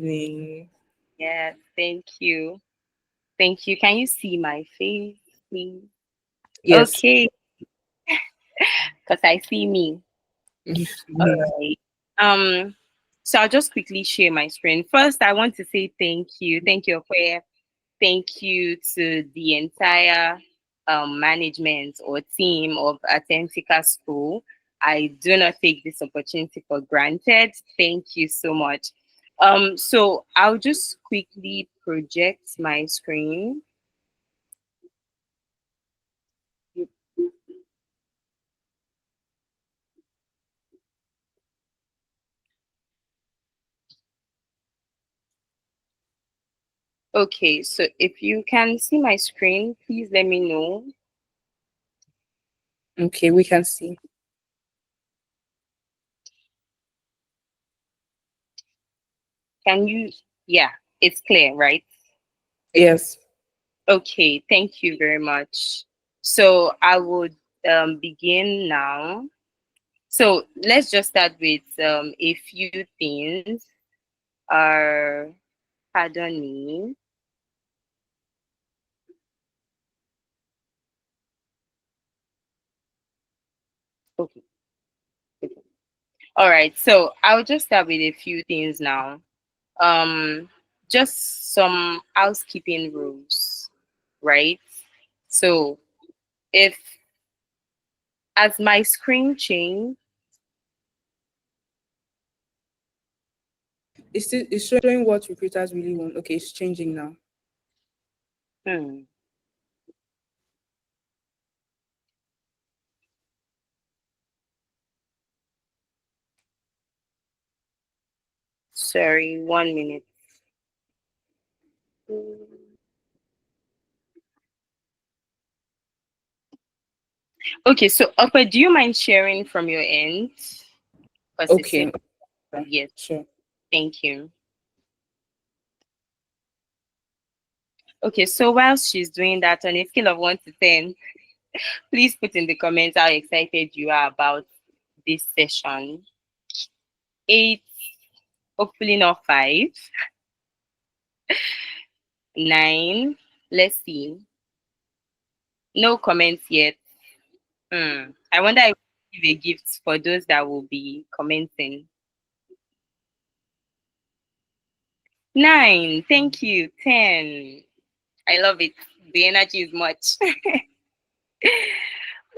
evening. Yes, thank you. Thank you. Can you see my face, please? Yes. Okay, because I see me. All Mhm. right. Um, so I'll just quickly share my screen. First, I want to say thank you. Thank you, Okoye. Thank you to the entire management or team of Attentika School. I do not take this opportunity for granted. Thank you so much. So I'll just quickly project my screen. Okay, so if you can see my screen, please let me know. Okay, we can see. Can you? Yeah, it's clear, right? Yes. Okay, thank you very much. So I would begin now. So let's just start with a few things. Uh, Pardon me. Okay. Okay. All right. So I'll just start with a few things now. Um, just some housekeeping rules, right? So if as my screen change, It's showing what recruiters really want. Okay, it's changing now. hmm, sorry, 1 minute. Okay, so Upper, do you mind sharing from your end? Because it seems Okay. yes, Sure. thank you. Okay, so while she's doing that, on a scale of 1 to 10, please put in the comments how excited you are about this session. 8, hopefully not 5. 9, let's see. No comments yet. I wonder if we give a gift for those that will be commenting. 9, thank you. 10, I love it. The energy is much.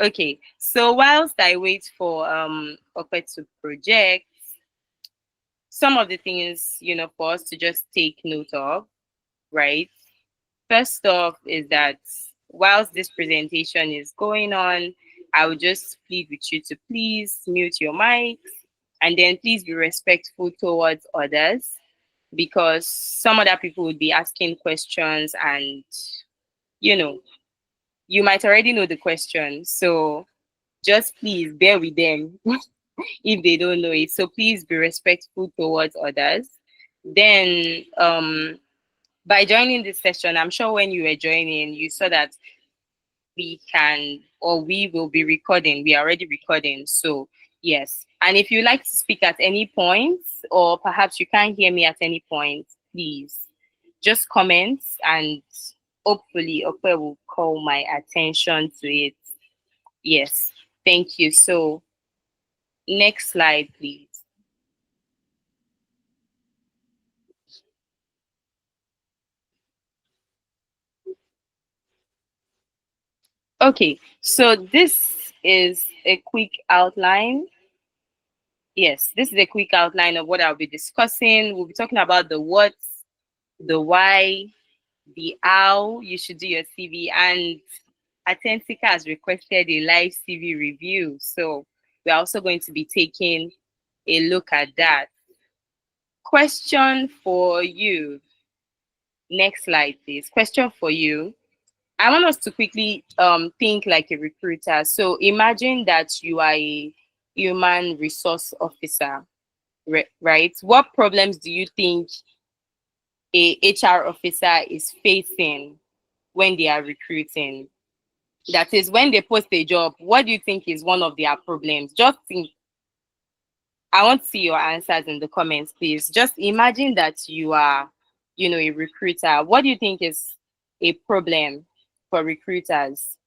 Okay, so whilst I wait for Ope to project, some of the things, for us to just take note of, right? First off is that whilst this presentation is going on, I would just plead with you to please mute your mics and then please be respectful towards others because some other people would be asking questions and, you know, you might already know the question. So just please bear with them if they don't know it. So please be respectful towards others. Then by joining this session, I'm sure when you were joining, you saw that we can or we will be recording. We are already recording. So yes. And if you like to speak at any point, or perhaps you can't hear me at any point, please just comment and hopefully Ope will call my attention to it. Yes. Thank you. So next slide, please. Okay, so this is a quick outline. Yes, this is a quick outline of what I'll be discussing. We'll be talking about the what, the why, the how you should do your CV, and Attentika has requested a live CV review. So we're also going to be taking a look at that. Question for you. Next slide, please. Question for you. I want us to quickly think like a recruiter. So imagine that you are a human resource officer, right? What problems do you think a HR officer is facing when they are recruiting? That is, when they post a job, what do you think is one of their problems? Just think. I want to see your answers in the comments, please. Just imagine that you are, a recruiter. What do you think is a problem for recruiters?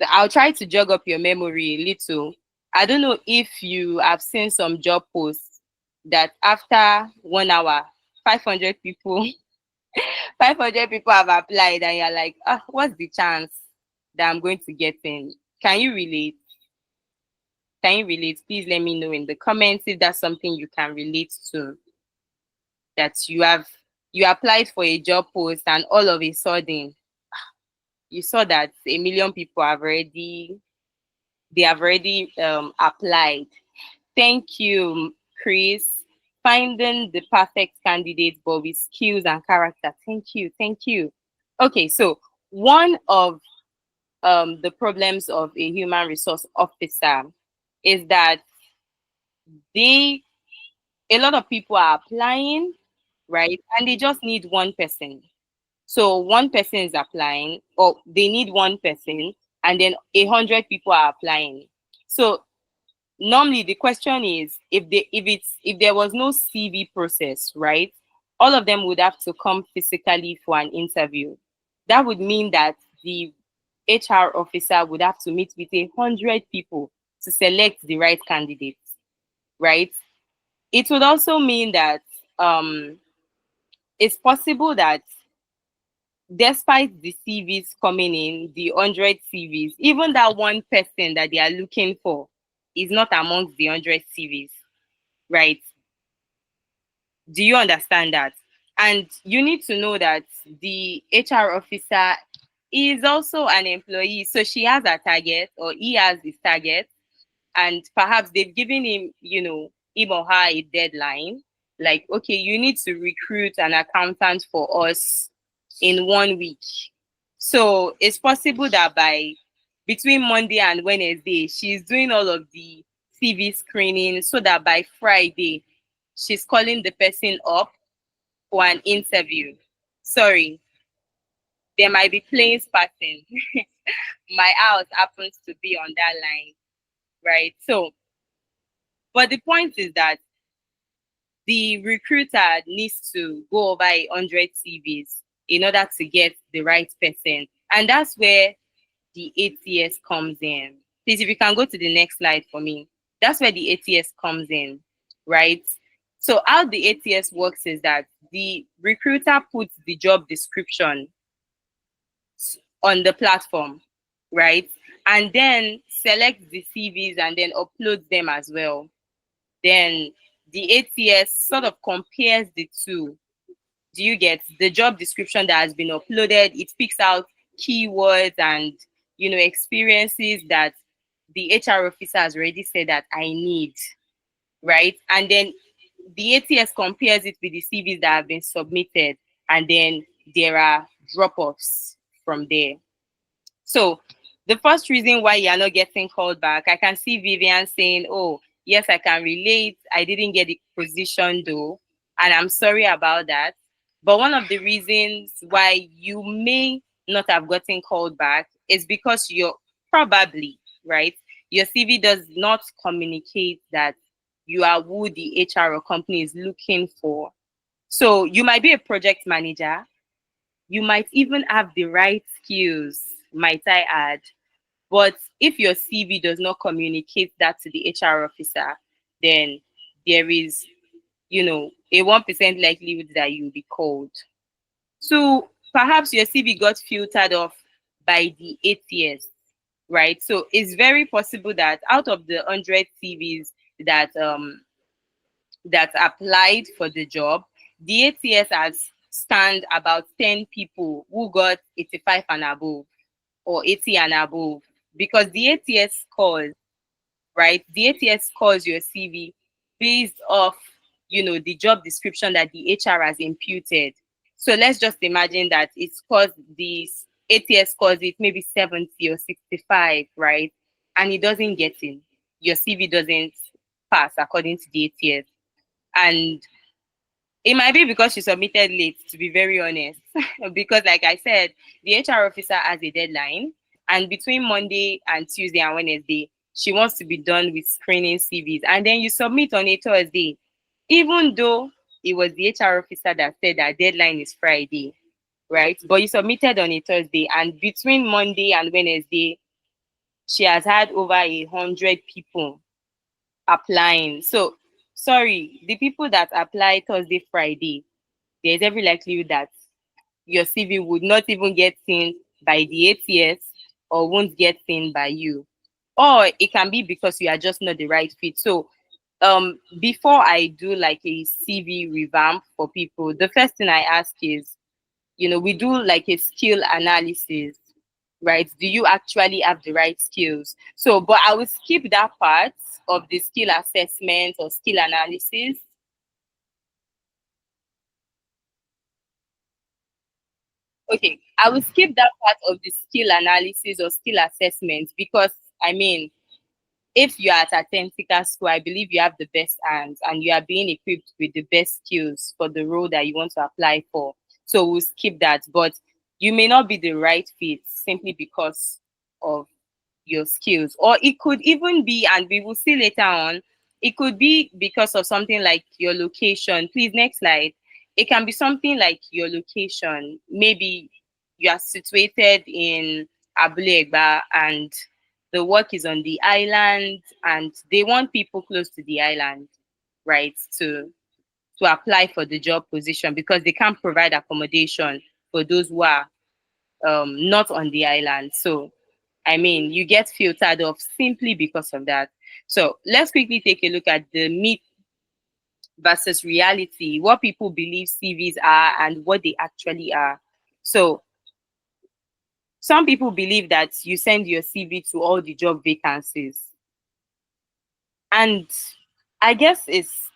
So I'll try to jog up your memory a little. I don't know if you have seen some job posts that after 1 hour, 500 people, 500 people have applied, and you're like, what's the chance that I'm going to get in? Can you relate? Can you relate? Please let me know in the comments if that's something you can relate to. That you applied for a job post and all of a sudden you saw that a million people have already applied. Thank you, Chris. Finding the perfect candidate, but with skills and character. Thank you, thank you. Okay, so one of the problems of a human resource officer is that they a lot of people are applying, right? And they just need one person. So one person is applying, or they need one person, and then 100 people are applying. So normally the question is, if there was no CV process, right? All of them would have to come physically for an interview. That would mean that the HR officer would have to meet with 100 people to select the right candidates, right? It would also mean that it's possible that despite the CVs coming in, the 100 CVs, even that one person that they are looking for is not amongst the 100 CVs, right? Do you understand that? And you need to know that the HR officer is also an employee. So she has a target, or he has his target, and perhaps they've given him, him or her a deadline. Like, okay, you need to recruit an accountant for us in 1 week. So it's possible that by between Monday and Wednesday, she's doing all of the CV screening so that by Friday, she's calling the person up for an interview. Sorry, there might be planes passing. My house happens to be on that line, right? So, but the point is that the recruiter needs to go over 100 CVs in order to get the right person. And that's where the ATS comes in. Please, if you can go to the next slide for me. That's where the ATS comes in, right? So how the ATS works is that the recruiter puts the job description on the platform, right? And then selects the CVs and then uploads them as well. Then the ATS sort of compares the two. Do you get the job description that has been uploaded? It picks out keywords and experiences that the HR officer has already said that I need, right? And then the ATS compares it with the CVs that have been submitted, and then there are drop-offs from there. So the first reason why you're not getting called back, I can see Vivian saying, oh, yes, I can relate. I didn't get the position though, and I'm sorry about that. But one of the reasons why you may not have gotten called back is because you're probably, right? Your CV does not communicate that you are who the HR or company is looking for. So you might be a project manager, you might even have the right skills, might I add. But if your CV does not communicate that to the HR officer, then there is, a 1% likelihood that you'll be called. So perhaps your CV got filtered off by the ATS, right? So it's very possible that out of the 100 CVs that applied for the job, the ATS has stand about 10 people who got 85 and above or 80 and above, because the ATS scores, right? The ATS scores your CV based off, the job description that the HR has imputed. So let's just imagine that it scores this ATS scores it maybe 70 or 65, right? And it doesn't get in. Your CV doesn't pass according to the ATS. And it might be because you submitted late, to be very honest. Because, like I said, the HR officer has a deadline, and between Monday and Tuesday and Wednesday, she wants to be done with screening CVs, and then you submit on a Thursday, even though it was the HR officer that said that deadline is Friday, right? But you submitted on a Thursday, and between Monday and Wednesday, she has had over 100 people applying. So, sorry, the people that apply Thursday, Friday, there's every likelihood that your CV would not even get seen by the ATS or won't get seen by you. Or it can be because you are just not the right fit. So before I do like a CV revamp for people, the first thing I ask is, we do like a skill analysis, right? Do you actually have the right skills? So, but I will skip that part of the skill assessment or skill analysis. Okay, I will skip that part of the skill analysis or skill assessment because I mean, if you are at Attentika school, I believe you have the best hands and you are being equipped with the best skills for the role that you want to apply for. So we'll skip that. But you may not be the right fit simply because of your skills. Or it could even be, and we will see later on, it could be because of something like your location. Please, next slide. It can be something like your location. Maybe you are situated in Abulegba and the work is on the island and they want people close to the island, right? To apply for the job position because they can't provide accommodation for those who are not on the island. So, I mean, you get filtered off simply because of that. So, let's quickly take a look at the myth versus reality, what people believe CVs are and what they actually are. So, some people believe that you send your CV to all the job vacancies. And I guess it's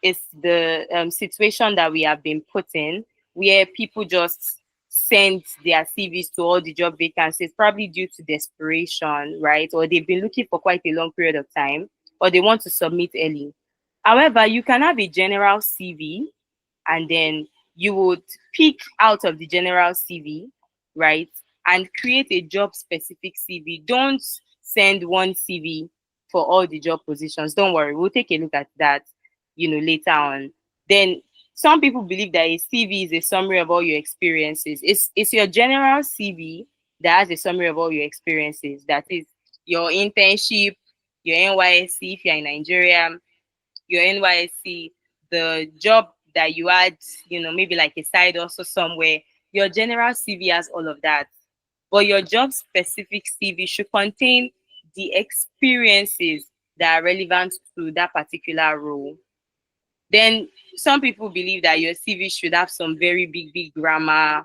the situation that we have been put in where people just send their CVs to all the job vacancies, probably due to desperation, right? Or they've been looking for quite a long period of time, or they want to submit early. However, you can have a general CV and then you would pick out of the general CV, right? And create a job specific CV. Don't send one CV for all the job positions. Don't worry, we'll take a look at that, later on. Then some people believe that a CV is a summary of all your experiences. It's your general CV that has a summary of all your experiences. That is your internship, your NYSC if you're in Nigeria, your NYSC, the job that you had, maybe like a side also somewhere. Your general CV has all of that. But your job specific CV should contain the experiences that are relevant to that particular role. Then some people believe that your CV should have some very big grammar,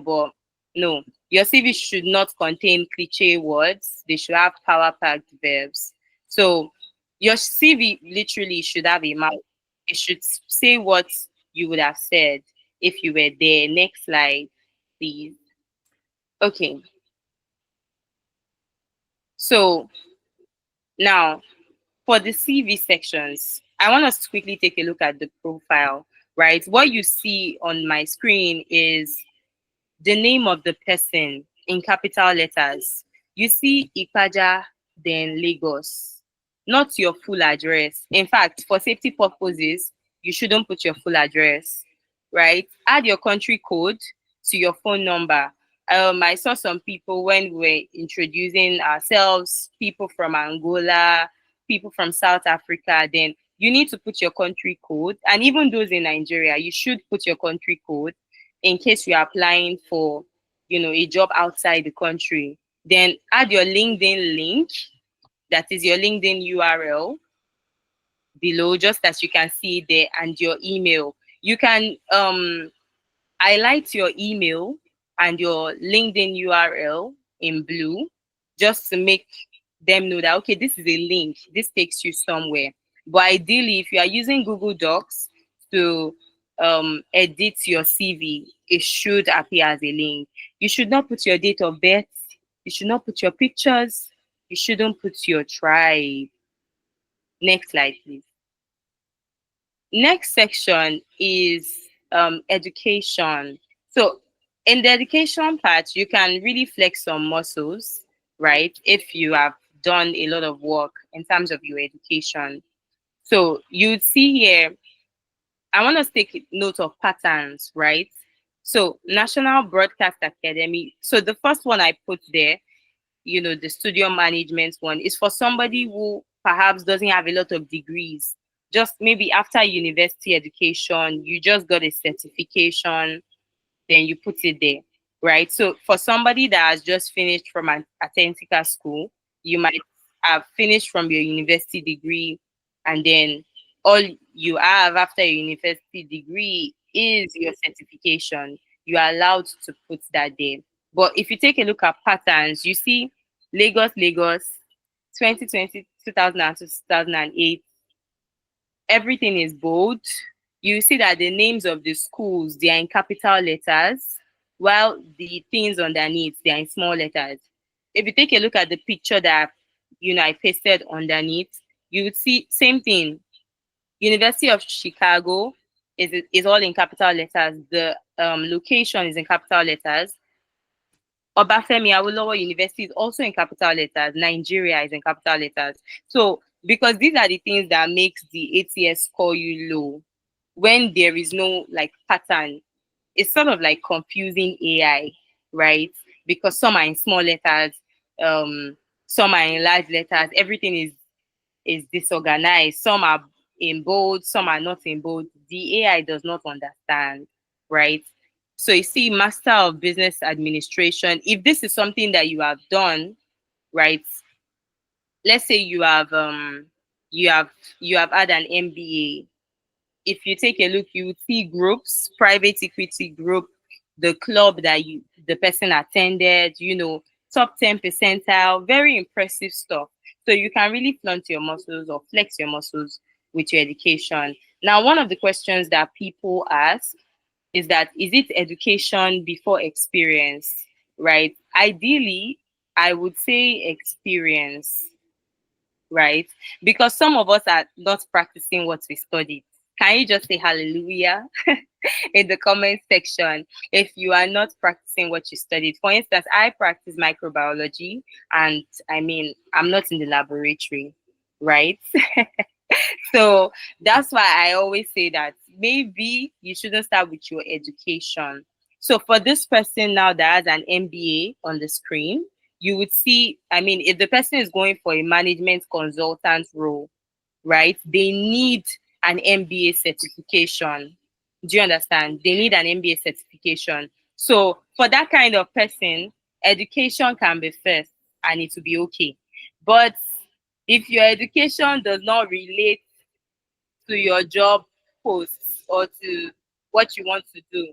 but no, your CV should not contain cliche words. They should have power packed verbs. So your CV literally should have a mouth. It should say what you would have said if you were there. Next slide, please. Okay. So now for the CV sections, I want us to quickly take a look at the profile, right? What you see on my screen is the name of the person in capital letters. You see Ipaja, then Lagos, not your full address. In fact, for safety purposes, you shouldn't put your full address, right? Add your country code to your phone number. I saw some people when we were introducing ourselves, people from Angola, people from South Africa, then you need to put your country code. And even those in Nigeria, you should put your country code in case you're applying for, a job outside the country. Then add your LinkedIn link, that is your LinkedIn URL below, just as you can see there, and your email. You can highlight your email and your LinkedIn URL in blue just to make them know that, okay, this is a link, this takes you somewhere. But ideally, if you are using Google Docs to edit your CV, it should appear as a link. You should not put your date of birth, you should not put your pictures, you shouldn't put your tribe. Next slide, please. Next section is education. So in the education part, you can really flex some muscles, right? If you have done a lot of work in terms of your education. So you'd see here, I want us to take note of patterns, right? So National Broadcast Academy. So the first one I put there, the studio management one, is for somebody who perhaps doesn't have a lot of degrees. Just maybe after university education, you just got a certification, then you put it there, right? So for somebody that has just finished from an Attentika school, you might have finished from your university degree, and then all you have after your university degree is your certification. You are allowed to put that there. But if you take a look at patterns, you see Lagos, 2020, 2002, 2008, everything is bold. You see that the names of the schools, they are in capital letters, while the things underneath, they are in small letters. If you take a look at the picture that I pasted underneath, you would see same thing. University of Chicago is all in capital letters. The location is in capital letters. Obafemi Awolowo University is also in capital letters. Nigeria is in capital letters. So, because these are the things that makes the ATS score you low, when there is no like pattern, it's sort of like confusing AI, right? Because some are in small letters, um, some are in large letters. Everything is disorganized. Some are in bold, some are not in bold. The AI does not understand, right? So you see, Master of Business Administration, if this is something that you have done, right? Let's say you have you have had an MBA. If you take a look, you would see groups, private equity group, the club that the person attended, top 10 percentile, very impressive stuff. So you can really flaunt your muscles or flex your muscles with your education. Now, one of the questions that people ask is that, is it education before experience, right? Ideally, I would say experience, right? Because some of us are not practicing what we studied. Can you just say hallelujah in the comment section if you are not practicing what you studied? For instance, I practice microbiology, and I mean, I'm not in the laboratory, right? So that's why I always say that maybe you shouldn't start with your education. So for this person now that has an MBA on the screen, you would see, I mean, if the person is going for a management consultant role, right, they need an MBA certification. Do you understand? They need an MBA certification. So for that kind of person, education can be first and it will be okay. But if your education does not relate to your job posts or to what you want to do,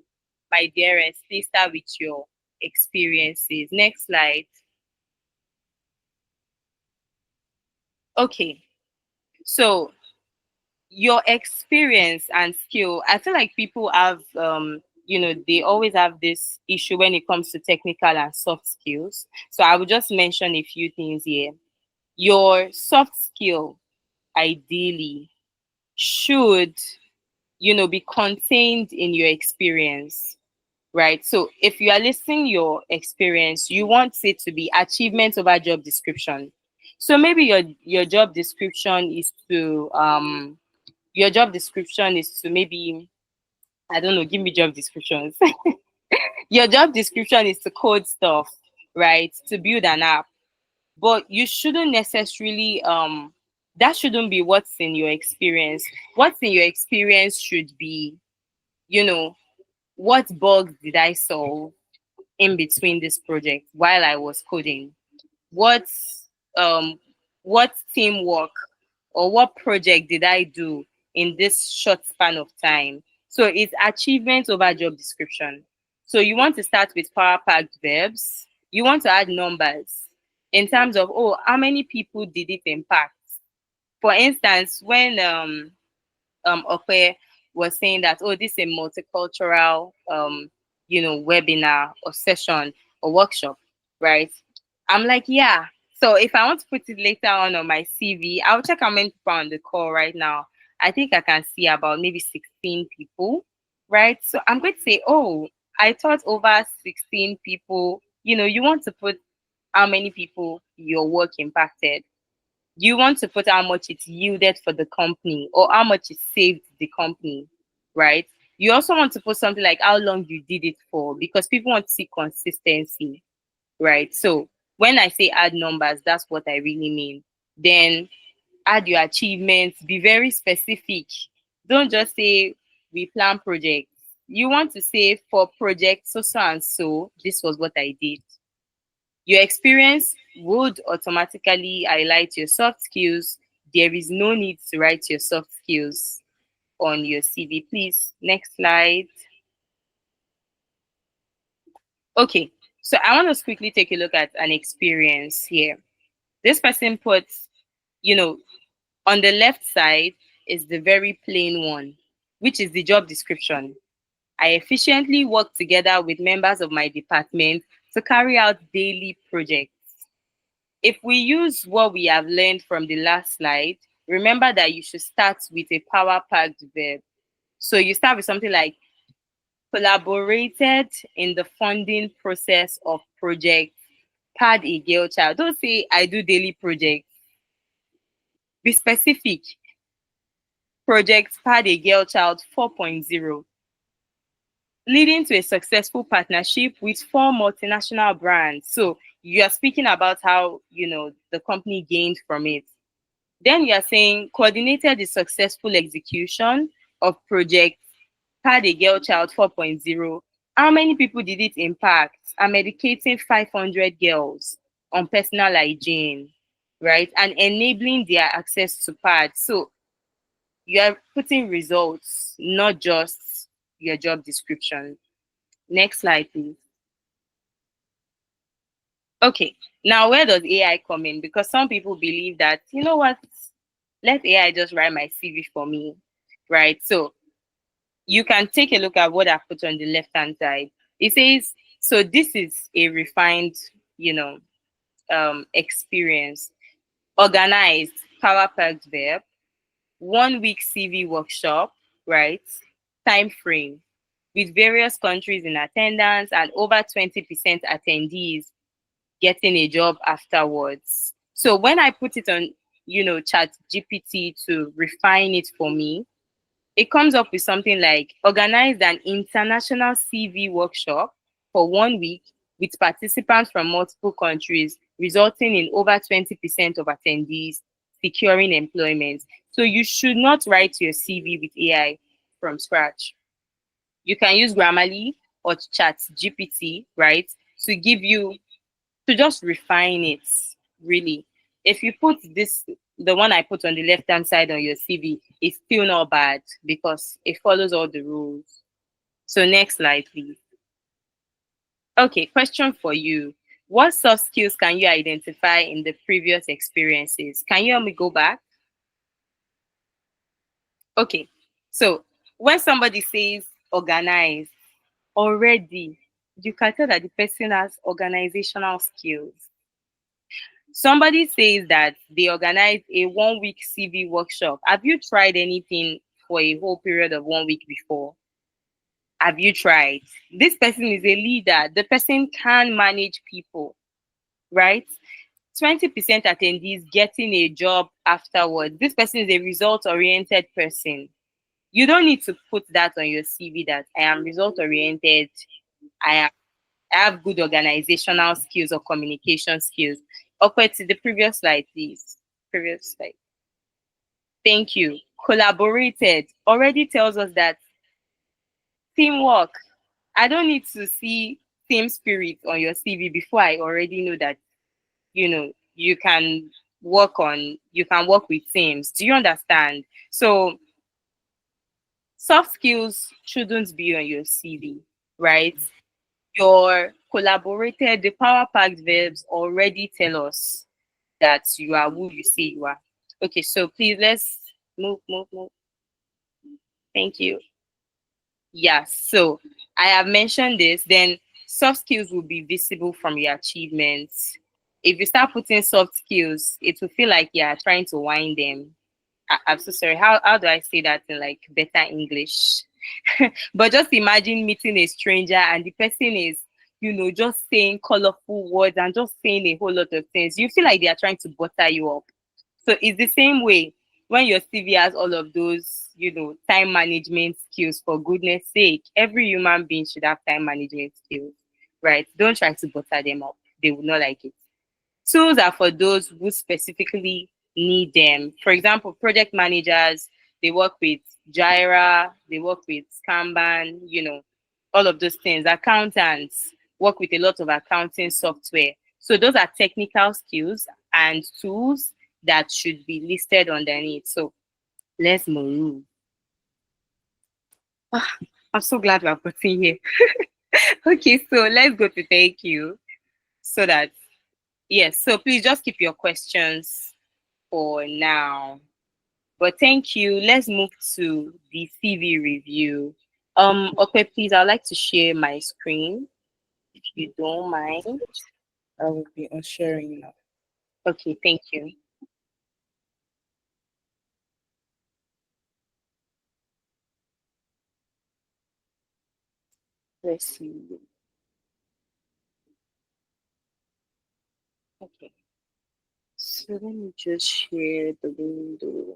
my dearest, please start with your experiences. Next slide. Okay, so your experience and skill, I feel like people have they always have this issue when it comes to technical and soft skills. So I will just mention a few things here. Your soft skill ideally should be contained in your experience, right? So if you are listing your experience, you want it to be achievement over job description. So maybe your job description is to maybe, I don't know, give me job descriptions. Your job description is to code stuff, right? To build an app. But you shouldn't necessarily that shouldn't be what's in your experience. What's in your experience should be, you know, what bugs did I solve in between this project while I was coding? What um what teamwork or what project did I do in this short span of time? So it's achievement over job description. So you want to start with power packed verbs. You want to add numbers in terms of, oh, how many people did it impact? For instance, when Okwe was saying that, oh, this is a multicultural, webinar or session or workshop, right? I'm like, yeah. So if I want to put it later on my CV, I'll check how many people are on the call right now. I think I can see about maybe 16 people, right? So I'm going to say, oh, I thought over 16 people, you want to put how many people your work impacted. You want to put how much it yielded for the company or how much it saved the company, right? You also want to put something like how long you did it for because people want to see consistency, right? So when I say add numbers, that's what I really mean. Then add your achievements, be very specific. Don't just say we plan projects. You want to say for project so so and so, this was what I did. Your experience would automatically highlight your soft skills. There is no need to write your soft skills on your CV. Please, next slide. Okay, so I want us quickly take a look at an experience here. This person puts, you know, on the left side is the very plain one, which is the job description. I efficiently work together with members of my department to carry out daily projects. If we use what we have learned from the last slide, remember that you should start with a power packed verb. So you start with something like collaborated in the funding process of project, pad a girl child. Don't say I do daily projects. Be specific. Project pad a girl child 4.0, leading to a successful partnership with four multinational brands. So you are speaking about how the company gained from it. Then you are saying coordinated the successful execution of project Had a Girl Child 4.0. How many people did it impact? I'm educating 500 girls on personal hygiene, right? And enabling their access to pads. So you are putting results, not just your job description. Next slide, please. Okay, now where does AI come in? Because some people believe that, you know what, let AI just write my CV for me, right? So you can take a look at what I've put on the left hand side. It says, so this is a refined, you know, experience, organized, power packed verb, 1 week CV workshop, right? Time frame with various countries in attendance and over 20% attendees getting a job afterwards. So when I put it on, Chat GPT to refine it for me, it comes up with something like organized an international CV workshop for 1 week with participants from multiple countries, resulting in over 20% of attendees securing employment. So you should not write your CV with AI from scratch. You can use Grammarly or Chat GPT, right, to give you to just refine it, really. If you put this, the one I put on the left hand side on your CV, it's still not bad because it follows all the rules. So next slide, please. Okay, question for you. What soft skills can you identify in the previous experiences? Can you help me go back? Okay, so when somebody says organize, already you can tell that the person has organizational skills. Somebody says that they organized a 1 week CV workshop. Have you tried anything for a whole period of 1 week before? Have you tried? This person is a leader. The person can manage people, right? 20% attendees getting a job afterwards. This person is a result oriented person. You don't need to put that on your CV that I am result oriented. I I have good organizational skills or communication skills. Okay, to the previous slide, please. Previous slide. Thank you. Collaborated already tells us that teamwork. I don't need to see team spirit on your CV before I already know that you can you can work with teams. Do you understand? So soft skills shouldn't be on your CV, right? Your collaborated, the power packed verbs already tell us that you are who you say you are. Okay, so please let's move. Thank you. Yes, so I have mentioned this, then soft skills will be visible from your achievements. If you start putting soft skills, it will feel like you're trying to wind them. I'm so sorry. How do I say that in like better English? But just imagine meeting a stranger and the person is just saying colorful words and just saying a whole lot of things. You feel like they are trying to butter you up. So it's the same way when your CV has all of those, time management skills. For goodness sake, every human being should have time management skills, right? Don't try to butter them up. They will not like it. Tools are for those who specifically need them. For example, project managers, they work with Jira, they work with Kanban, all of those things. Accountants work with a lot of accounting software. So those are technical skills and tools that should be listed underneath. So let's move. Ah, I'm so glad we're putting here. Okay, so let's go to thank you. So that, yes, so please just keep your questions for now. But thank you. Let's move to the CV review. Okay, please, I'd like to share my screen if you don't mind. I will be on sharing now. Okay, thank you. Let's see. Okay, so let me just share the window.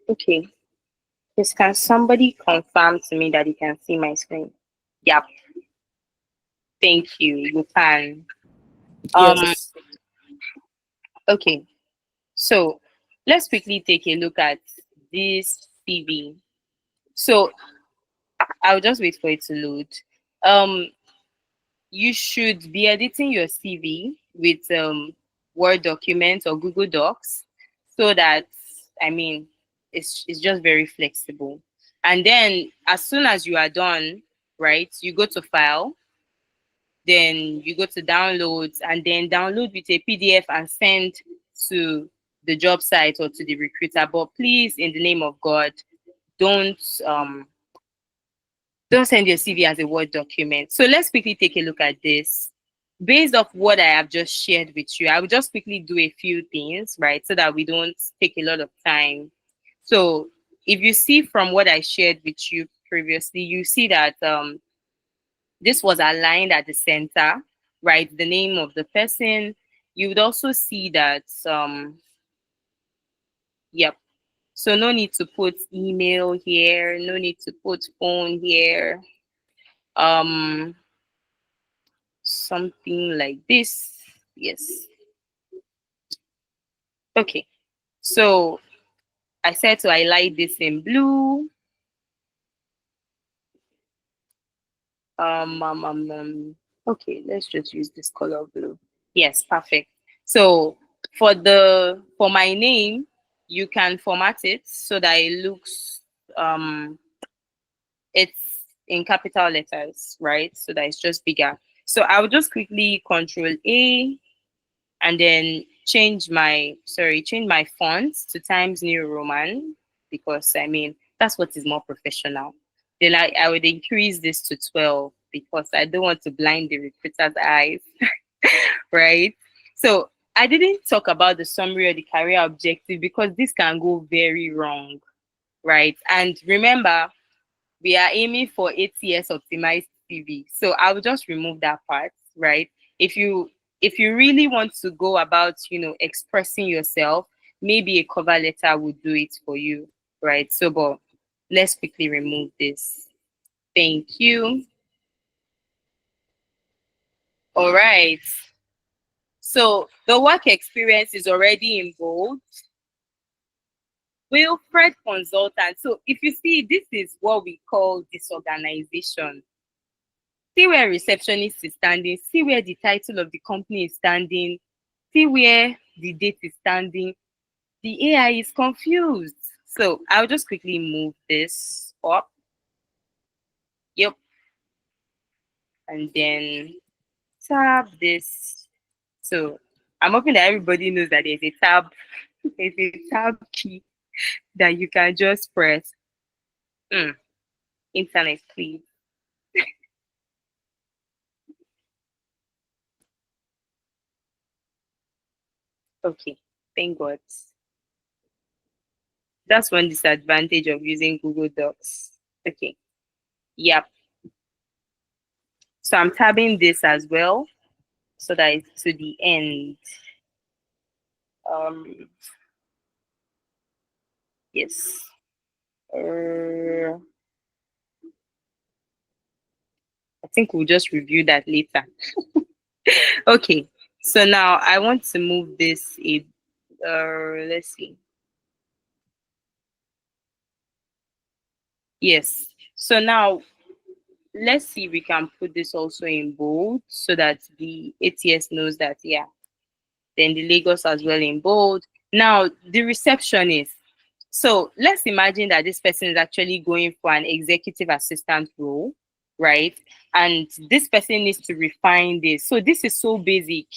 Okay, yes, can somebody confirm to me that you can see my screen? Yep, thank you. You can. Um, Yes. okay, so let's quickly take a look at this CV. So I'll just wait for it to load. Um, you should be editing your CV with Word documents or Google Docs, so that, I mean, it's just very flexible. And then as soon as you are done, right, you go to File, then you go to Downloads, and then download with a PDF and send to the job site or to the recruiter. But please, in the name of God, don't um don't send your CV as a Word document. So let's quickly take a look at this. Based off what I have just shared with you, I will just quickly do a few things, right, so that we don't take a lot of time. So if you see from what I shared with you previously, you see that this was aligned at the center, right? The name of the person. You would also see that, yep. So no need to put email here, no need to put phone here. Um, Something like this. Yes. Okay. So I said to highlight this in blue. Okay, let's just use this color blue. Yes, perfect. So for my name, you can format it so that it looks it's in capital letters, right? So that it's just bigger. So I will just quickly Control A and then change my font to Times New Roman, because I mean that's what is more professional. Then I would increase this to 12 because I don't want to blind the recruiter's eyes, right? So I didn't talk about the summary or the career objective because this can go very wrong, right? And remember, we are aiming for ATS optimized CV. So I will just remove that part, right? If you if you really want to go about, expressing yourself, maybe a cover letter would do it for you, right? So, but let's quickly remove this. Thank you. All right. So the work experience is already in bold. Wilfred consultant. So if you see, this is what we call disorganization. See where receptionist is standing, see where the title of the company is standing, see where the date is standing. The AI is confused. So I'll just quickly move this up. Yep. And then tab this. So I'm hoping that everybody knows that there's a tab key that you can just press. Mm, internet, please. Okay. Thank God. That's one disadvantage of using Google Docs. Okay. Yep. So I'm tabbing this as well so that it's to the end. Um, yes. I think we'll just review that later. Okay. So now I want to move this. Let's see. Yes. So now let's see if we can put this also in bold so that the ATS knows that, yeah. Then the Lagos as well in bold. Now, the receptionist. So let's imagine that this person is actually going for an executive assistant role, right? And this person needs to refine this. So this is so basic,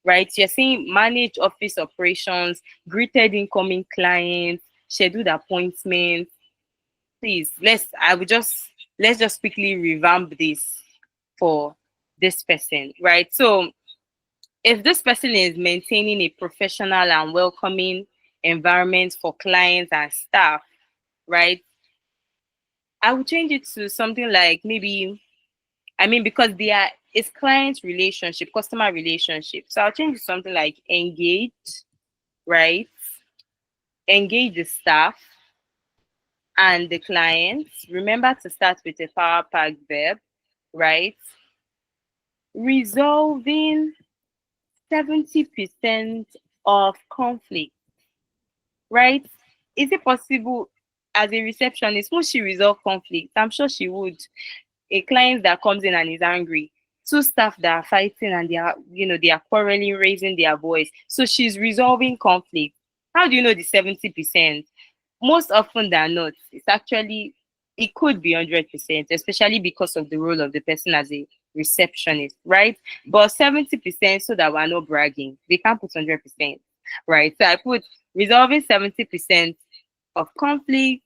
right? You're saying manage office operations, greeted incoming clients, scheduled appointments. Please, let's just quickly revamp this for this person, right? So if this person is maintaining a professional and welcoming environment for clients and staff, right? I would change it to something like maybe, I mean, because it's client relationship, customer relationship. So I'll change it to something like engage, right? Engage the staff and the clients. Remember to start with a power packed verb, right? Resolving 70% of conflict, right? Is it possible as a receptionist, would she resolve conflict? I'm sure she would. A client that comes in and is angry, two staff that are fighting and they are quarreling, raising their voice. So she's resolving conflict. How do you know the 70%? Most often than not, it could be 100%, especially because of the role of the person as a receptionist, right? But 70% so that we're not bragging. They can't put 100%, right? So I put resolving 70% of conflict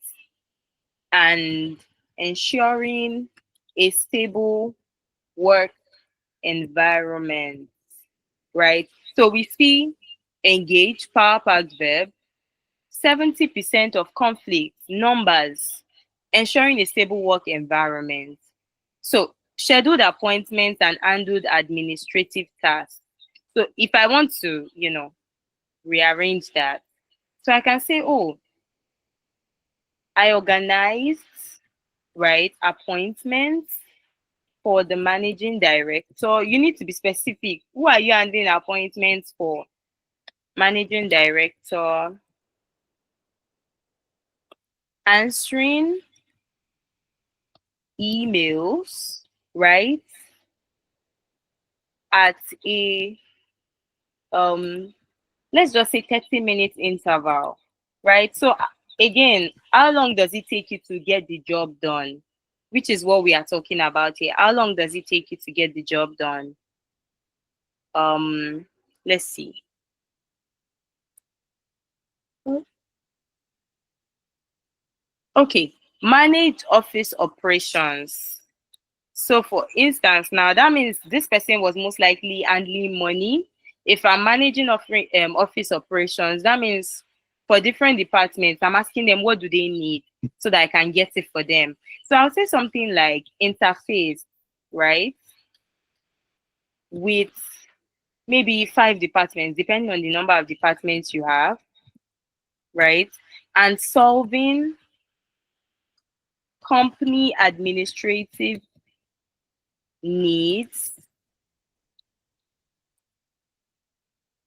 and ensuring a stable work environment, right? So we see engage, power packed verb, 70% of conflict, numbers, ensuring a stable work environment. So scheduled appointments and handled administrative tasks. So if I want to, rearrange that, so I can say, oh, I organized, right, appointments for the managing director. You need to be specific. Who are you handing appointments for? Managing director, answering emails, right? At a um let's just say 30-minute interval, right? So again, how long does it take you to get the job done? Which is what we are talking about here. How long does it take you to get the job done? Let's see. Okay, manage office operations. So for instance, now that means this person was most likely handling money. If I'm managing office operations, that means for different departments, I'm asking them what do they need so that I can get it for them. So I'll say something like interface, right? With maybe 5 departments, depending on the number of departments you have, right? And solving company administrative needs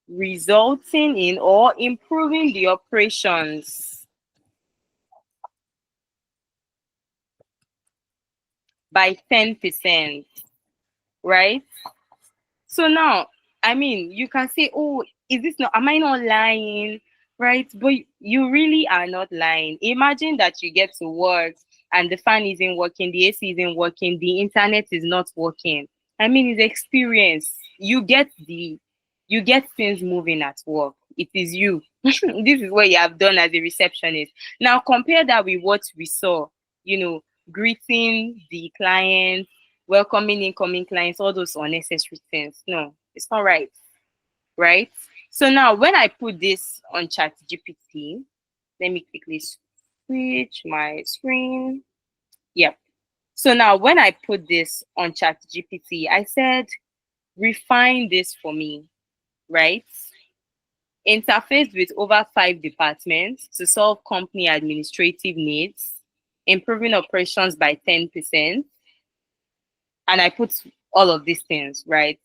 resulting in or improving the operations by 10%, right? So now, I mean, you can say, oh, am I not lying? Right? But you really are not lying. Imagine that you get to work and the fan isn't working, the AC isn't working, the internet is not working. I mean, it's experience. You get things moving at work. It is you. This is what you have done as a receptionist. Now compare that with what we saw, greeting the client, welcoming incoming clients, all those unnecessary things. No, it's not right. Right? So now when I put this on Chat GPT, let me quickly switch my screen. Yep. So now when I put this on ChatGPT, I said, refine this for me, right? Interface with over 5 departments to solve company administrative needs, improving operations by 10%. And I put all of these things, right?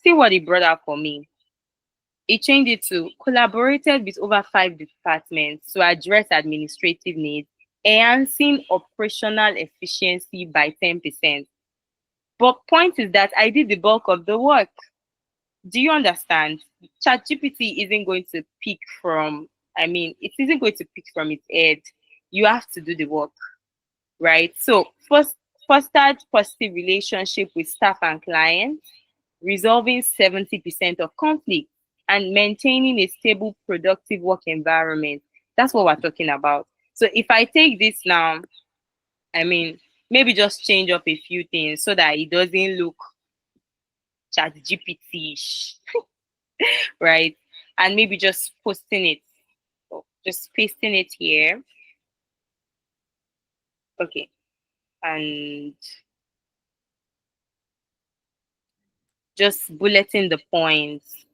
See what it brought out for me. It changed it to collaborated with over 5 departments to address administrative needs, enhancing operational efficiency by 10%. But point is that I did the bulk of the work. Do you understand? ChatGPT isn't going to pick from, it isn't going to pick from its head. You have to do the work, right? So first, fostered positive relationship with staff and clients, resolving 70% of conflict, and maintaining a stable, productive work environment. That's what we're talking about. So if I take this now, I mean, maybe just change up a few things so that it doesn't look chat GPT-ish, right? And maybe just posting it, just pasting it here. Okay. And just bulleting the points.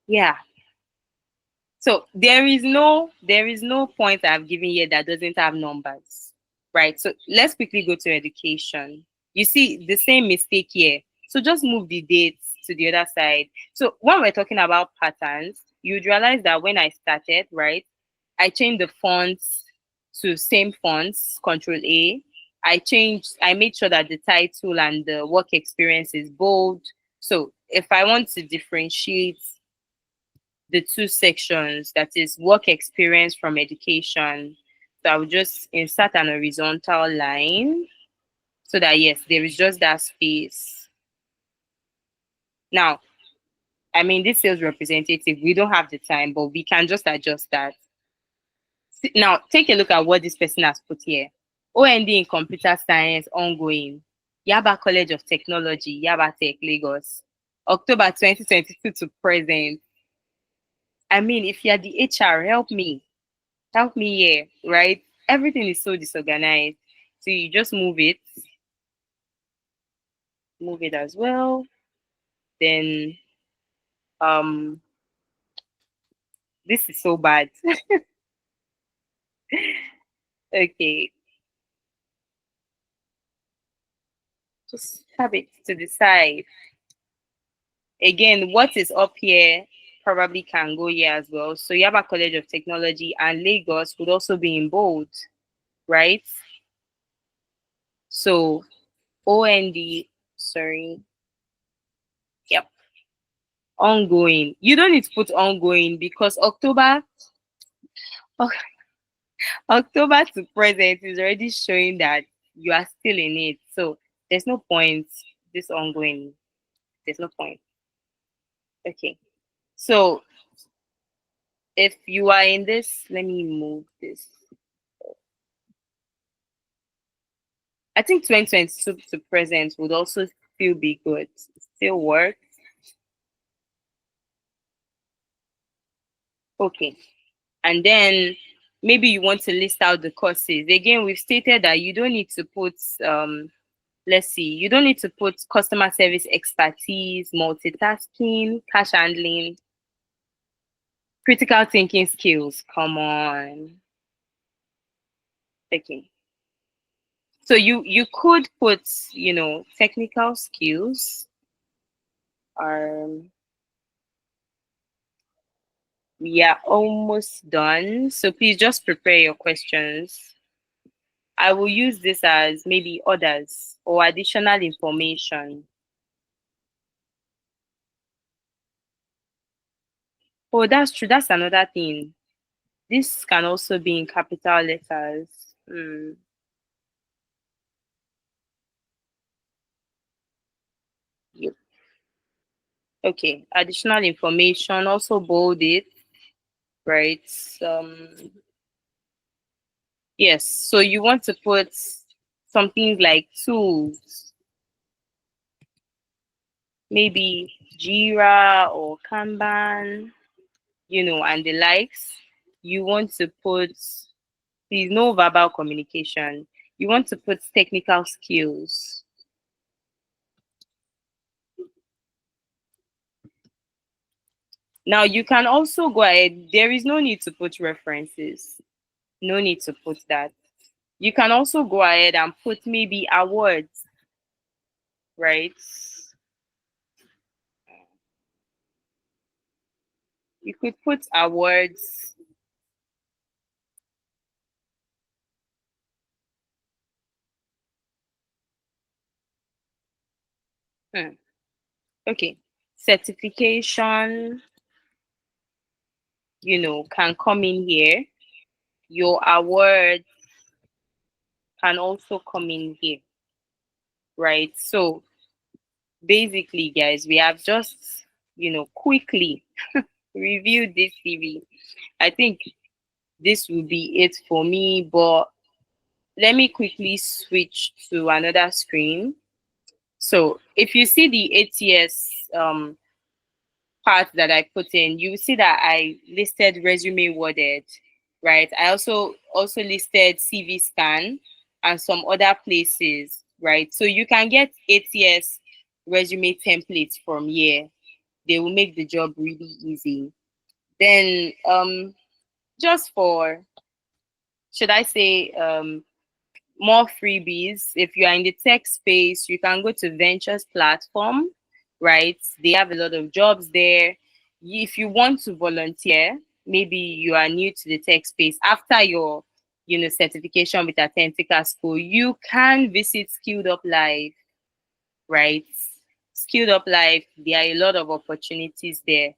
Yeah. So there is no point I've given here that doesn't have numbers, right? So let's quickly go to education. You see the same mistake here. So just move the dates to the other side. So when we're talking about patterns, you'd realize that when I started, right, I changed the fonts to same fonts, Control A. I made sure that the title and the work experience is bold. So if I want to differentiate the two sections, that is work experience from education. So I will just insert an horizontal line so that yes, there is just that space. Now, this sales representative, we don't have the time, but we can just adjust that. Now, take a look at what this person has put here. OND in computer science ongoing. Yaba College of Technology, Yaba Tech, Lagos. October 2022 to present. If you're the HR, help me here, right? Everything is so disorganized. So you just move it as well. Then this is so bad. Okay, just have it to the side. Again, what is up here probably can go here as well. So Yaba College of Technology and Lagos would also be in bold, right? So OND, sorry. Yep. Ongoing. You don't need to put ongoing because October to present is already showing that you are still in it. So there's no point this ongoing. There's no point. Okay. So if you are in this, let me move this. I think 2022 to present would also still be good. Still work. Okay. And then maybe you want to list out the courses. Again, we've stated that you don't need to put let's see, you don't need to put customer service expertise, multitasking, cash handling, critical thinking skills. Come on. Okay. So you could put, technical skills. Um, we are almost done. So please just prepare your questions. I will use this as maybe others or additional information. Oh, that's true. That's another thing. This can also be in capital letters. Yep. Okay. Additional information. Also bold it, right? Yes. So you want to put something like tools, maybe Jira or Kanban, and the likes. you want to put, please, no verbal communication. You want to put technical skills. Now, you can also go ahead. There is no need to put references. No need to put that. You can also go ahead and put maybe awards, right? You could put awards. Hmm. Okay. Certification, can come in here. Your award can also come in here, right? So basically, guys, we have just, quickly reviewed this CV. I think this will be it for me, but let me quickly switch to another screen. So if you see the ATS part that I put in, you see that I listed resume worded, right? I also listed CV scan and some other places, right? So you can get ATS resume templates from here. They will make the job really easy. Then just for, should I say, more freebies. If you are in the tech space, you can go to Ventures platform, right? They have a lot of jobs there. If you want to volunteer, maybe you are new to the tech space after your, certification with Attentika school, you can visit Skilled Up Live, right? Skilled Up Live, there are a lot of opportunities there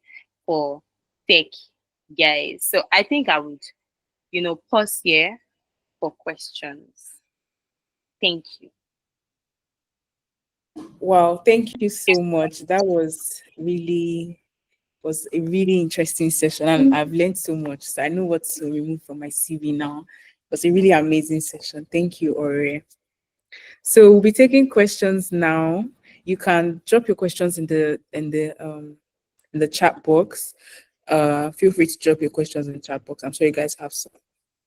for tech guys. So I think I would, pause here for questions. Thank you. Wow, thank you so much. That was a really interesting session, and I've learned so much. So I know what to remove from my CV now. It was a really amazing session. Thank you, Ore. So we'll be taking questions now. You can drop your questions in the chat box. Feel free to drop your questions in the chat box. I'm sure you guys have some.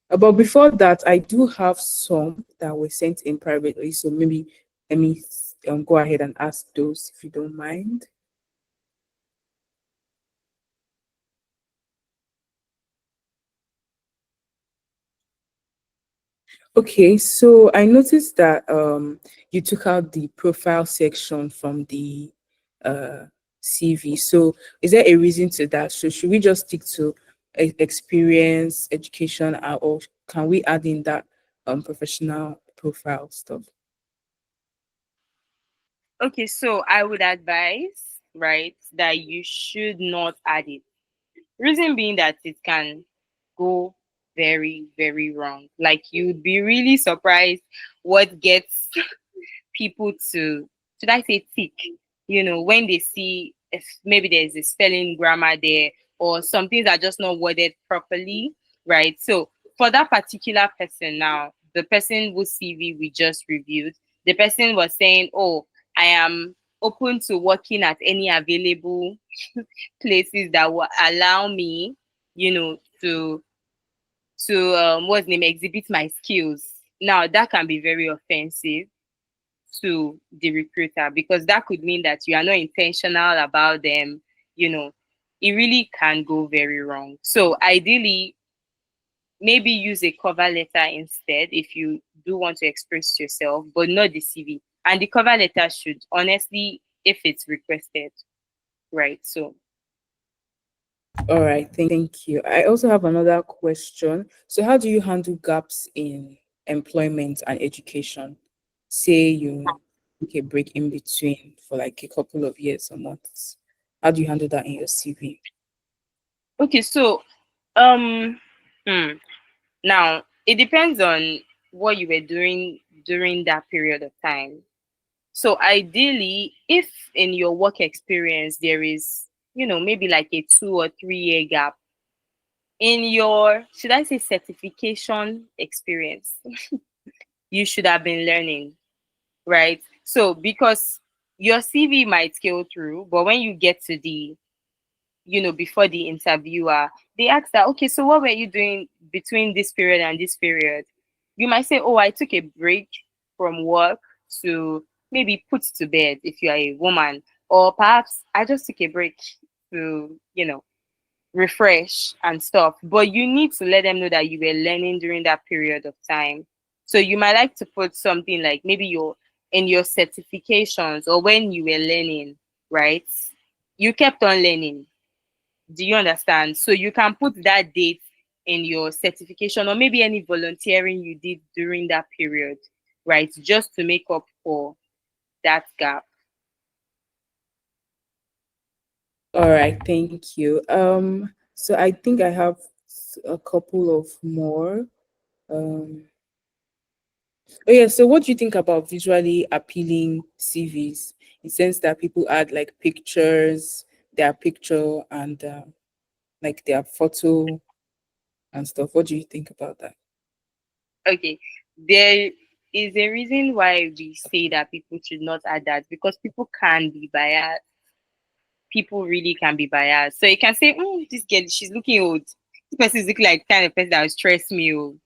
But before that, I do have some that were sent in privately. So maybe let me go ahead and ask those if you don't mind. Okay, so I noticed that you took out the profile section from the uh, CV. So is there a reason to that? So should we just stick to experience, education, or can we add in that professional profile stuff? Okay, so I would advise, right, that you should not add it. Reason being that it can go very, very wrong. Like you'd be really surprised what gets people to, should I say, tick, when they see if maybe there's a spelling grammar there or some things are just not worded properly, right? So for that particular person now, the person whose CV we just reviewed, the person was saying, oh, I am open to working at any available places that will allow me, to what's the name, exhibit my skills. Now that can be very offensive to the recruiter because that could mean that you are not intentional about them, you know, it really can go very wrong. So ideally, maybe use a cover letter instead if you do want to express yourself, but not the CV. And the cover letter should honestly, if it's requested, right? So All right, thank you. I also have another question. So, how do you handle gaps in employment and education? Say you take a break in between for like a couple of years or months. How do you handle that in your CV? okay, so um hmm, now it depends on what you were doing during that period of time. So ideally, if in your work experience there is, maybe like a 2 or 3 year gap in your, should I say, certification experience, you should have been learning, right? So because your CV might scale through, but when you get to the before the interviewer, they ask that, okay, so what were you doing between this period and this period? You might say, oh, I took a break from work to maybe put to bed if you are a woman, or perhaps I just took a break to, refresh and stuff. But you need to let them know that you were learning during that period of time. So you might like to put something like maybe your certifications, or when you were learning, right? You kept on learning. Do you understand? So you can put that date in your certification, or maybe any volunteering you did during that period, right? Just to make up for that gap. All right, thank you. So I think I have a couple of more. Um, oh yeah, so what do you think about visually appealing CVs? In the sense that people add like pictures, their picture and like their photo and stuff. What do you think about that? Okay. There is a reason why we say that people should not add that, because people can be biased. People really can be biased. So you can say, this girl, she's looking old. This person is looking like the kind of person that will stress me. Oh.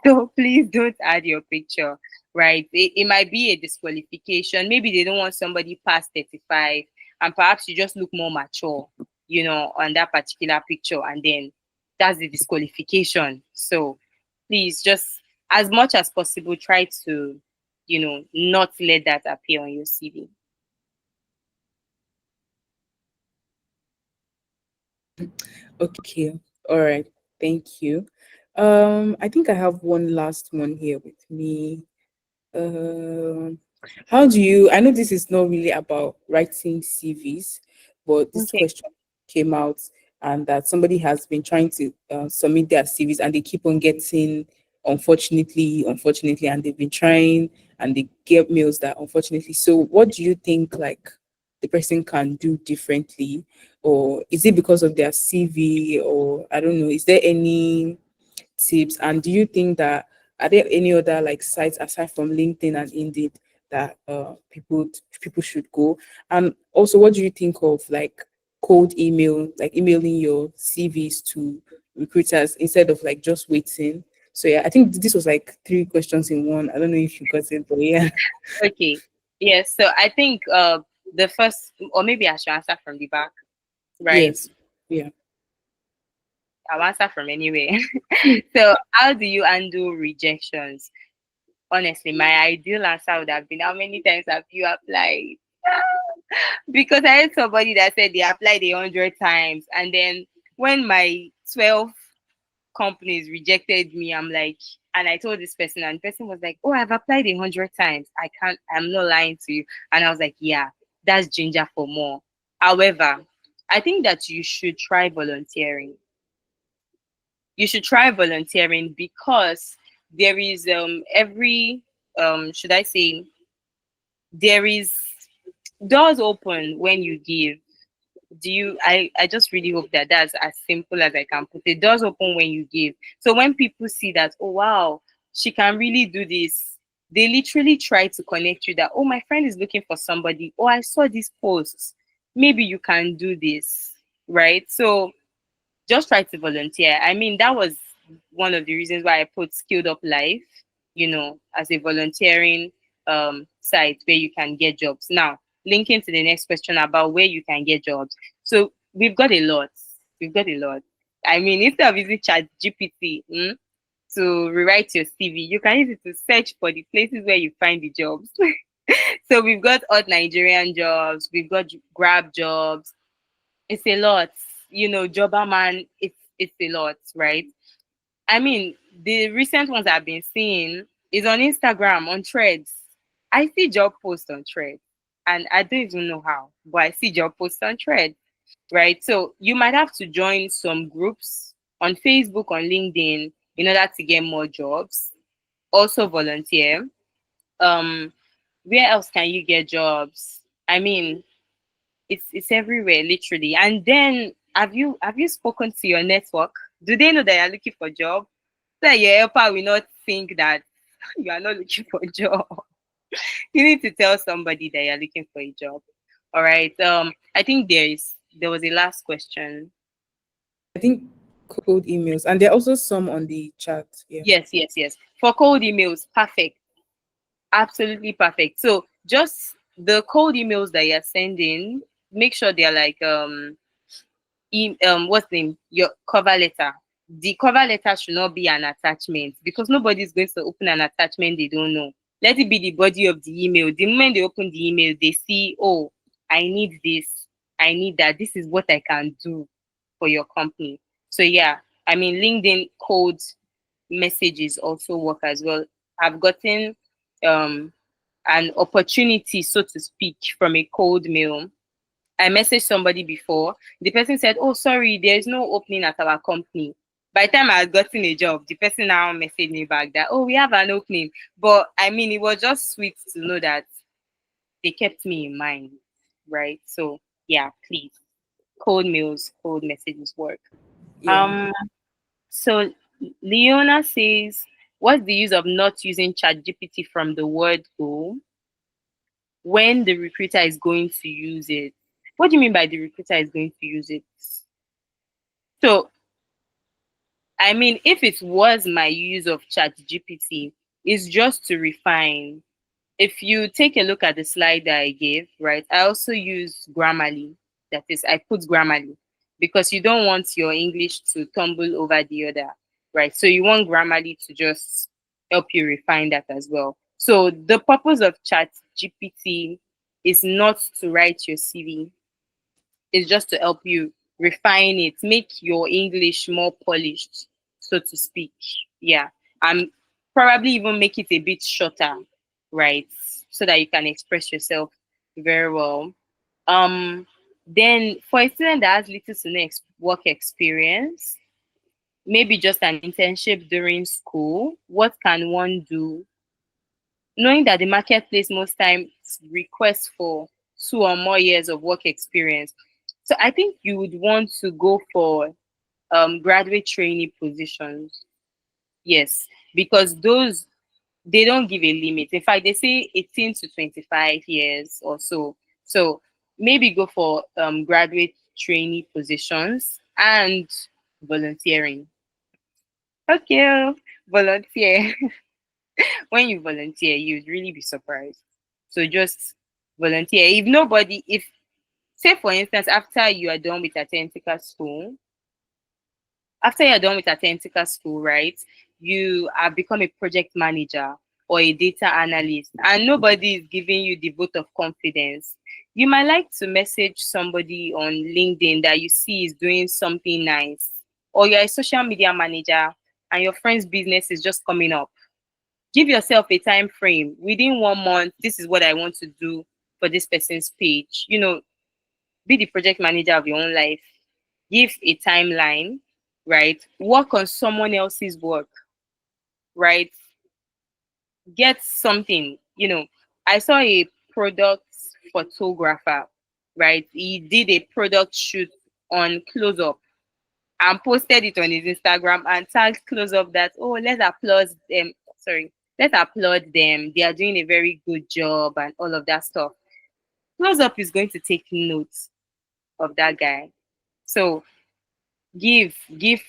So please don't add your picture, right? It might be a disqualification. Maybe they don't want somebody past 35, and perhaps you just look more mature, on that particular picture, and then that's the disqualification. So please, just as much as possible, try to, not let that appear on your CV. Okay. All right. Thank you. I think I have one last one here with me. Um, how do you? I know this is not really about writing CVs, but this Okay. question came out, and that somebody has been trying to submit their CVs, and they keep on getting, unfortunately, and they've been trying, and they get mails that unfortunately. So, what do you think, like, the person can do differently, or is it because of their CV, or I don't know? Is there any tips? And do you think that are there any other like sites aside from LinkedIn and Indeed that people should go? And also, what do you think of like cold email, like emailing your CVs to recruiters instead of like just waiting? So yeah, I think this was like three questions in one. I don't know if you got it, but yeah. Okay. Yes. So I think the first, or maybe I should answer from the back, right? Yes. Yeah. I'll answer from anywhere. So, how do you handle rejections? Honestly, my ideal answer would have been, how many times have you applied? Because I had somebody that said they applied 100 times, and then when my 12 companies rejected me, I'm like, and I told this person, and the person was like, "Oh, I've applied 100 times. I can't. I'm not lying to you." And I was like, "Yeah, that's ginger for more." However, I think that you should try volunteering, because there is every should I say, there is doors open when you give. I just really hope that that's as simple as I can put it. Doors open when you give. So when people see that, oh wow, she can really do this, they literally try to connect you that, oh, my friend is looking for somebody, oh, I saw this post, maybe you can do this, right? So just try to volunteer. I mean, that was one of the reasons why I put Skilled Up Life, as a volunteering site where you can get jobs. Now, linking to the next question about where you can get jobs. So we've got a lot. We've got a lot. I mean, instead of using Chat GPT to rewrite your CV, you can use it to search for the places where you find the jobs. So we've got odd Nigerian jobs, we've got Grab jobs, it's a lot. Jobberman, it's a lot, right? I mean, the recent ones I've been seeing is on Instagram, on Threads. I see job posts on Threads, and I don't even know how, but I see job posts on Threads, right? So you might have to join some groups on Facebook, on LinkedIn, in order to get more jobs. Also volunteer. Um, where else can you get jobs? I mean, it's everywhere, literally. And then have you spoken to your network? Do they know that you're looking for a job? So that your helper will not think that you are not looking for a job. You need to tell somebody that you're looking for a job. All right. I think there was a last question. I think cold emails, and there are also some on the chat. Yeah. Yes, yes, yes. For cold emails, perfect. Absolutely perfect. So just the cold emails that you're sending, make sure they're like what's the name? Your cover letter. The cover letter should not be an attachment because nobody's going to open an attachment they don't know. Let it be the body of the email. The moment they open the email, they see, oh, I need this, I need that. This is what I can do for your company. So yeah, I mean LinkedIn cold messages also work as well. I've gotten um an opportunity, so to speak, from a cold mail. I messaged somebody before. The person said, "Oh, sorry, there is no opening at our company." By the time I had gotten a job, the person now messaged me back that, "Oh, we have an opening." But I mean, it was just sweet to know that they kept me in mind, right? So yeah, please, cold mails, cold messages work. Yeah. Um, so Leona says, "What's the use of not using ChatGPT from the word go when the recruiter is going to use it?" What do you mean by the recruiter is going to use it? So, I mean, if it was my use of ChatGPT, it's just to refine. If you take a look at the slide that I gave, right, I also use Grammarly. That is, I put Grammarly because you don't want your English to tumble over the other, right? So you want Grammarly to just help you refine that as well. So the purpose of ChatGPT is not to write your CV, it's just to help you refine it, make your English more polished, so to speak. Yeah. And probably even make it a bit shorter, right? So that you can express yourself very well. Then for a student that has little to no work experience, maybe just an internship during school, what can one do knowing that the marketplace most times requests for 2 or more years of work experience? So I think you would want to go for graduate trainee positions. Yes, because those they don't give a limit. In fact, they say 18 to 25 years or so. So maybe go for graduate trainee positions and volunteering. Okay, volunteer. When you volunteer, you'd really be surprised. So just volunteer. If nobody, if say for instance, after you're done with Attentika school, right, you have become a project manager or a data analyst, and nobody is giving you the vote of confidence. You might like to message somebody on LinkedIn that you see is doing something nice, or you're a social media manager and your friend's business is just coming up. Give yourself a time frame. Within 1 month, this is what I want to do for this person's page. Be the project manager of your own life. Give a timeline, right? Work on someone else's work, right? Get something. I saw a product photographer, right? He did a product shoot on close up and posted it on his Instagram and tagged close up that, oh, let's applaud them. Sorry, let's applaud them. They are doing a very good job and all of that stuff. Close up is going to take notes of that guy. So give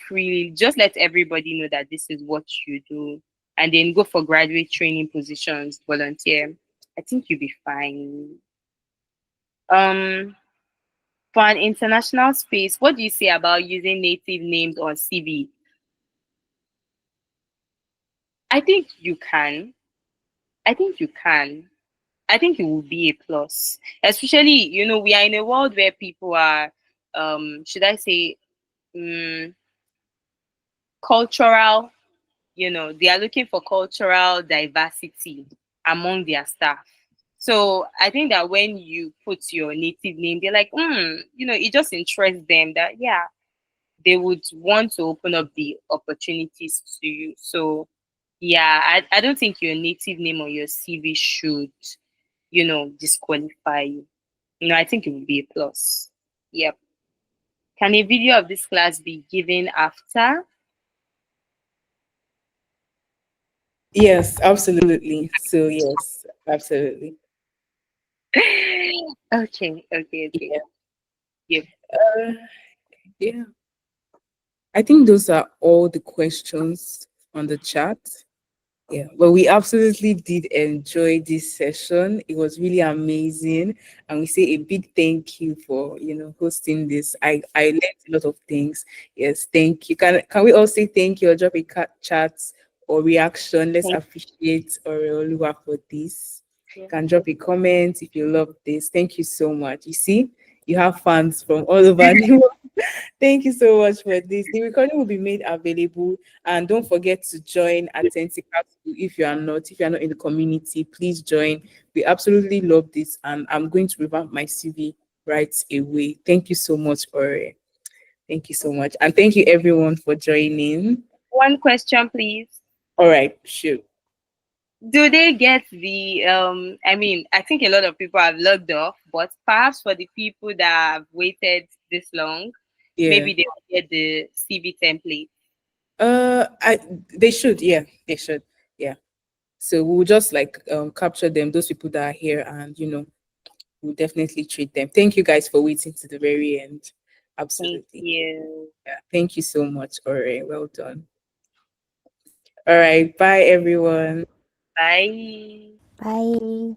freely. Just let everybody know that this is what you do, and then go for graduate training positions, volunteer. I think you'll be fine. Um, for an international space, what do you say about using native names on CV? I think you can. I think you can. I think it will be a plus. Especially, we are in a world where people are, should I say, um, cultural, they are looking for cultural diversity among their staff. So I think that when you put your native name, they're like, it just interests them that, yeah, they would want to open up the opportunities to you. So, yeah, I don't think your native name or your CV should, disqualify you. I think it would be a plus. Yep. Can a video of this class be given after? Yes, absolutely. So yes, absolutely. Okay, okay, okay. Yeah. Yep. Uh, yeah. I think those are all the questions on the chat. Yeah, but we absolutely did enjoy this session. It was really amazing, and we say a big thank you for hosting this. I learned a lot of things. Yes, thank you. Can we all say thank you or drop a chat or reaction? Let's Thank appreciate Oreoluwa for this. you. Can drop a comment if you love this. Thank you so much. You see, you have fans from all over the world. Thank you so much for this. The recording will be made available, and don't forget to join Attentika too if you are not. If you are not in the community, please join. We absolutely love this, and I'm going to revamp my CV right away. Thank you so much, Ore. Thank you so much, and thank you everyone for joining. One question, please. All right, sure. Do they get the I mean, I think a lot of people have logged off, but perhaps for the people that have waited this long, Yeah. maybe they will get the CV template. I they should. Yeah, they should. Yeah. So we'll just like capture them, those people that are here, and we'll definitely treat them. Thank you guys for waiting to the very end. Thank Absolutely. you. Yeah. Thank you so much, Ore. Well done. All right. Bye, everyone. Bye. Bye.